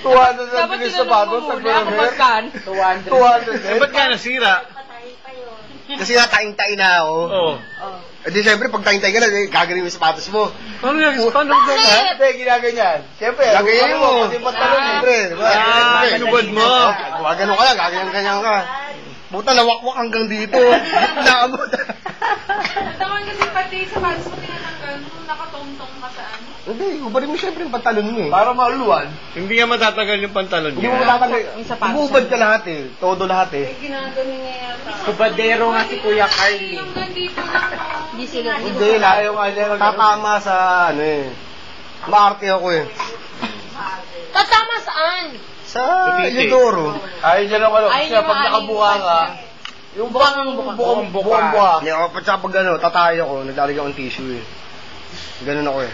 200 na Dapat bilis tinanong sapatos. mo muna kung magkan. 200. Ba't ka nasira? Kasi nga taing-taing na ako. Oo. Eh di syempre, pag taing-taing ka na, gagawin mo yung sapatos mo. Paano yan? Paano ba? Hindi, ginaganyan. Siyempre, Gagayin mo. Kasi yung pantalon, Siyempre, diba? Kanubad mo. Gagano ka lang, gaganyan ka. Buta, lawakwak hanggang dito. Naabot. Naman kasi pati sapatos mo tinatanggal mo, nakatong-tong ka sa ano. Hindi, ubarin mo syempre yung pantalon mo eh. para mauluan. Hindi nga matatagal yung pantalon Hindi mo niya. matatanggal. Yung sapatos. Ububad ka lahat eh. Todo lahat eh. Ginagano niya yata. Kubadero nga si Kuya Carly. Yung nandito lang mo. Hindi sila. Hindi, ayaw nga niya. Tatama sa ano eh. Maarte ako eh. Tatama saan? Sa Titi. Eudoro. Ayaw niya lang ano. Ayaw Kasi niya pag nakabuka ka, yung buong buka. Hindi ako, pag sa pag ano, tatayo ko, naglalagay akong tissue eh. Ganun ako eh.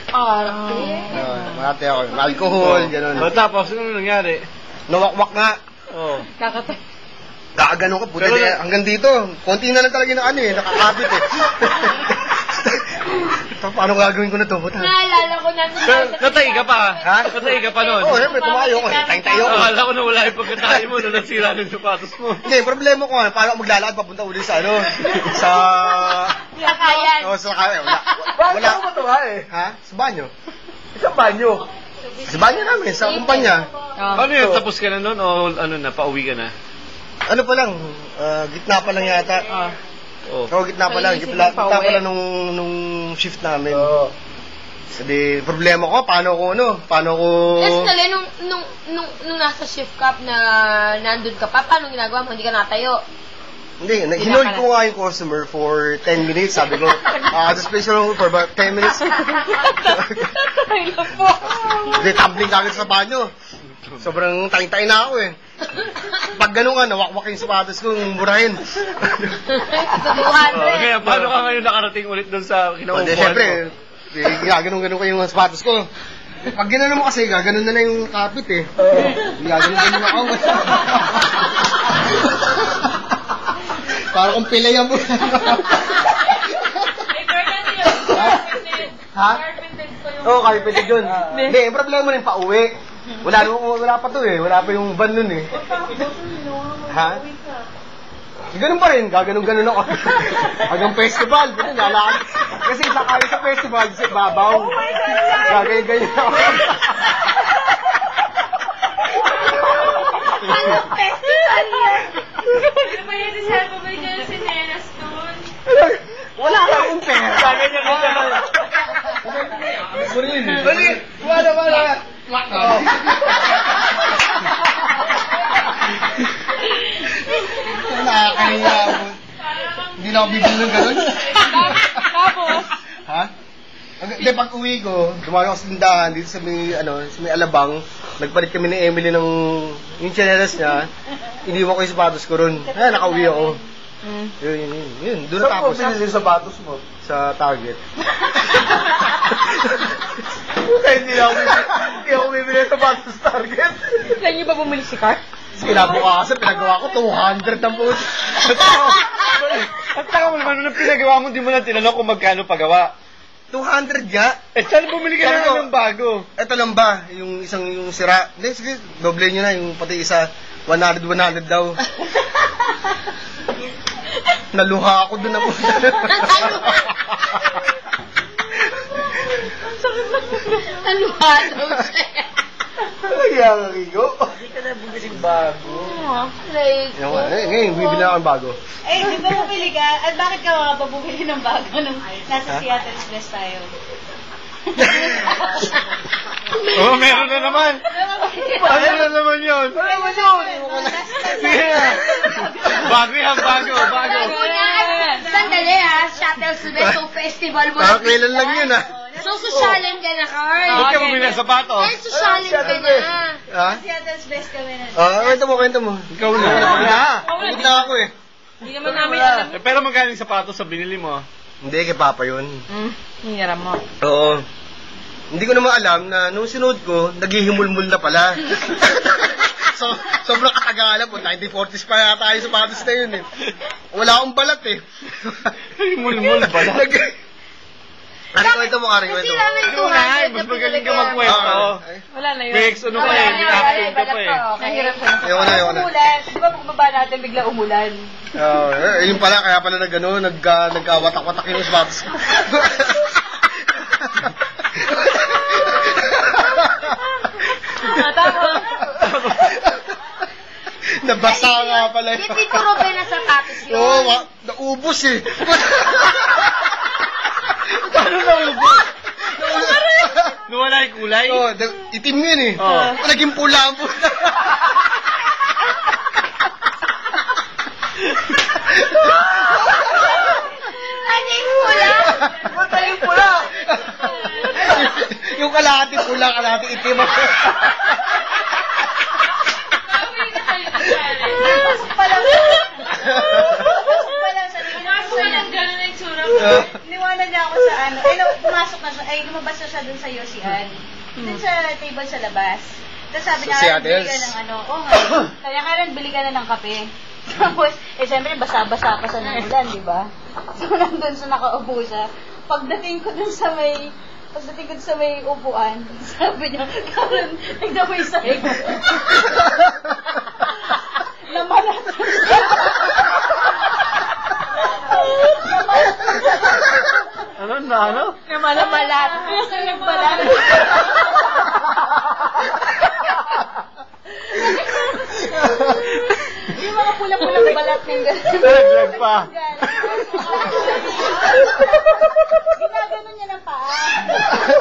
Maarte ako eh. Alcohol, ganun. O tapos, ano nangyari? Nawakwak nga. Oo. Kakatay. Gagano ka, puta Pero di, hanggang dito. Konti na lang talaga ng ano eh, nakakapit eh. Paano gagawin ko na to? Puta. Naalala ko na. Natay ka pa? Ha? Natay ka pa nun? Oo, siyempre, tumayo ko eh. Tayo ko. Akala ko na wala yung pagkatayo mo nung nasira ng sapatos mo. Hindi, problema ko nga, paano ako maglalakad papunta uli sa ano? Sa... Sakayan. Oo, sa kaya. Wala. Bakit Wala. ako matuwa eh? Ha? Sa banyo. Isang banyo. Sa banyo namin, sa kumpanya. Ano yun? Tapos ka na nun o ano na, pauwi ka na? Ano pa lang, gitna pa lang yata. Oo. Oo, gitna pa lang. Gitna pa lang nung shift namin. Oo. So, di, problema ko, paano ko... Personally, nung nasa shift cup na nandun ka pa, paano ginagawa mo? Hindi ka natayo. Hindi, hinold ko nga yung customer for 10 minutes. Sabi ko, just place your room for about 10 minutes. Tatay na po. Hindi, tumbling kagad sa banyo. Sobrang taing-taing na ako eh. Pag gano'n nga, nawakwak yung sapatos ko, murahin. Kaya paano ka ngayon nakarating ulit doon sa kinaupuan Hindi, mo? syempre, gano'n ko yung sapatos ko. Pag gano'n mo kasi, gano'n na lang yung kapit eh. Gano'n ako. Para kung pilayan mo. Ha? Oo, carpeted yun. Hindi, yung problema rin pauwi. Wala pa to eh. Wala pa yung van nun eh. Ha? Ganun pa rin. Gaganon ako. Hanggang festival. Ganun, lalakad. Kasi sakali sa festival, sa babaw. Gagayon ako. Anong festival yan? Ano ba yun? Sabi ba yun si Nenas doon? Wala kang pera. Ganyan ka naman. Bali! Wala! Nakakahiya ako. Hindi na ako bibili ng gano'n. Tapos? Ha? Hindi, pag uwi ko, dumayo ako sa tindahan dito sa may, sa may Alabang. Nagpalit kami ni Emily ng yung chanelas niya. Iniwan ko yung sapatos ko ron. Nakauwi ako. Yun. Doon Saan mo natapos. binili yung sapatos mo? Sa Target. Hindi ako bibili ng sapatos sa Target. Saan niyo ba bumili si Car? Kinabukasan, pinagawa ko 200 ng puto. At saka mo naman, nung pinagawa mo, di mo na tinanong kung magkano pagawa. 200 nga. Eh, saan bumili ka na ng bago? Ito lang ba? Yung isang yung sira. Hindi, sige, doble nyo na. Yung pati isa, 100 daw. Naluha ako doon na po. Naluha daw siya. Kaya nga, Rigo. Hindi ka na bumiling bago. Ngayon, bibili na ako ng bago. Eh, di ba bumili ka? At bakit ka mga ba bumili ng bago nung nasa Seattle Express tayo? Oo, meron na naman. Ano na naman yun? Sige na. Bago yan, bago. Sandali ha, Shuttle Subeto Festival mo. Parang kailan lang yun So, sosyalin ka na, Carl. Ba't ka bumili ng sapatos? Eh, sosyalin ka na. Ha? Seattle Express kami na. Kwento mo. Ikaw na. Pagod na ako eh. Hindi naman namin alam. Eh, pero magkano yung sapatos sa binili mo? Hindi, kay Papa yun. Hiniram mo. Oo. Hindi ko naman alam na nung sinod ko, naghihimulmul na pala. So, sobrang katagalan po. 1940s pa yata yung sapatos na yun eh. Wala akong balat eh. Mulmul pala. Kwento mo, Kari, Kasi kwento. namin Ikaw na, mas magaling ka magkwento. Wala na yun. May ex-ano ka eh, may acting ka pa eh. Nahirap na. Ayoko na. Umulan. Di ba pagbaba natin bigla umulan? Yun pala, kaya pala nagkawatak-watak yung spots. Nabasa nga pala. Hindi ko Ruben na sapatos yun. Oo, naubos eh. Paano naubos? Nawala yung kulay? Oo, itim yun eh. Oo. Naging pula ang puta. Naging pula. Puta yung pula. Yung kalahati pula, kalahati itim. Niwanan niya ako sa ano. Ay, pumasok na siya. Ay, lumabas na siya dun sa Yosian. Dun sa table sa labas. Tapos sabi niya, Si "Karen, bili Adels." ka ng ano. Oo nga. Kaya Karen, bili ka na ng kape. Tapos, siyempre, basa-basa pa sa ng ulan, di ba? So, nandun sa nakaupo siya. Pagdating ko dun sa may upuan, sabi niya, "Karen, tignan mo yung sahig." Namalat. Ano? Namalat. Nagbalat. Yung mga pula-pulang balat ng gano'n. Nalaglag pa. Ginaganon niya ng paa.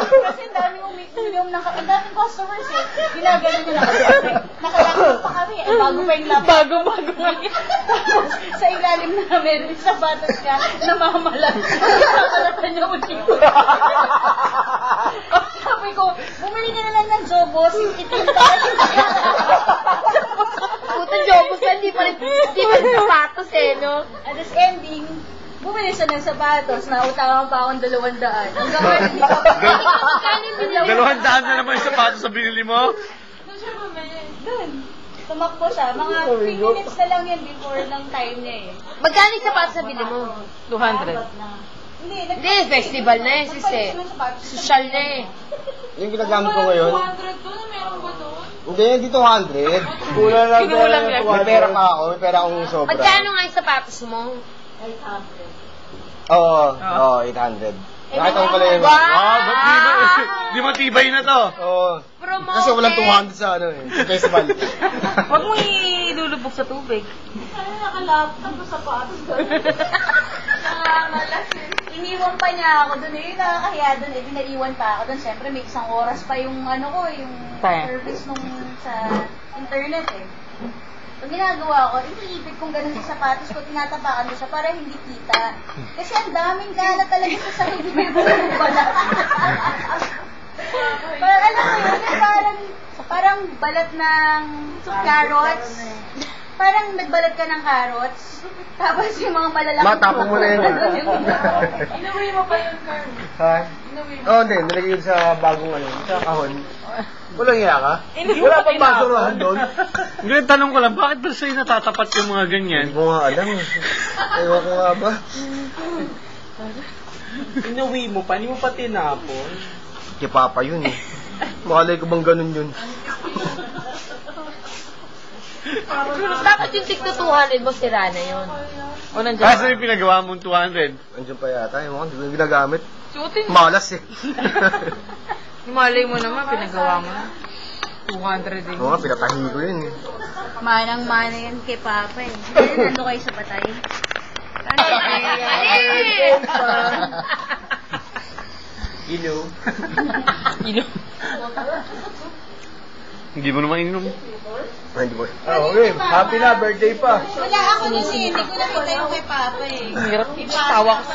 Kasi ang daming umiinom ng kape. Ang daming customers eh. Ginaganon niya ng kape. Nakalakot pa kami. Eh, bago pa yung laptop. Bago. Tapos, sa ilalim na meron sa batas niya, namamalat. Nakalatan niya ulit. Sabi ko, bumili ka na lang ng Jobos. Itim tayo. Puta, jobos na, hindi pa rin sapatos eh, no? At this ending, bumili siya ng sapatos. Nautangan pa akong 200. Hanggang ngayon, hindi pa Magkano yung binili? 200 na naman yung sapatos sa binili mo? Doon. Tumakbo siya. Mga 3 minutes na lang yan before ng time niya eh. Magkano yung sapatos sa binili mo? 200. Hindi, Hindi, festival na eh, sis eh. Social na eh. Yung ginagamit ko ngayon. 200 doon, meron ba doon? Hindi, hindi 200. Kulang lang. Kinulang lang. May pera ka ako, may pera akong sobra. Magkano nga yung sapatos mo? 800. Oo, 800. Nakita ko pala yun. Wow, ba't di matibay na to? Oo. Promoted. Kasi walang 200 sa ano eh, sa festival. Huwag mo ilulubog sa tubig. Ano nakalaptop sa sapatos doon? Nakamalas eh. Iniwan pa niya ako doon eh. Nakakahiya doon eh. Dinaiwan pa ako doon. Siyempre may isang oras pa yung ano ko, yung service nung sa internet eh. Pag ginagawa ko, iniipit kong ganun sa sapatos ko, tinatapakan ko siya para hindi kita. Kasi ang daming kalat talaga sa sahig, may buong balat. Parang alam mo yun, parang balat ng carrots. Parang nagbalat ka ng carrots. Tapos yung mga malalaking Matapon mo na yun. Inuwi mo pa yung carrots. Ha? Oo, hindi. Nilagay yun sa bagong ano, sa kahon. Walang iya ka? Wala pang basurahan doon. Ngayon, tanong ko lang, bakit ba sa'yo natatapat yung mga ganyan? Hindi ko nga alam. Ewan ko nga ba? Inuwi mo pa, hindi mo pa tinapon. Kay Papa yun eh. Makalay ko bang ganun yun? Dapat yung tigto 200 mo, sira na yun. O nandiyan. Kasi yung pinagawa mong 200. Andiyan pa yata. Ewan ko, hindi ko ginagamit. Suotin mo. Malas eh. Malay mo naman, pinagawa mo na. 200 din. Oo nga, pinatahi ko yun eh. Manang-mana yan kay Papa eh. Nando kayo sa patay. Ilo. Hindi mo naman ininom. Ay, hindi ko. Okay. Happy na, birthday pa. Wala ako nun eh. Hindi ko nakita yung kay Papa eh. Hirap. Tawa ko.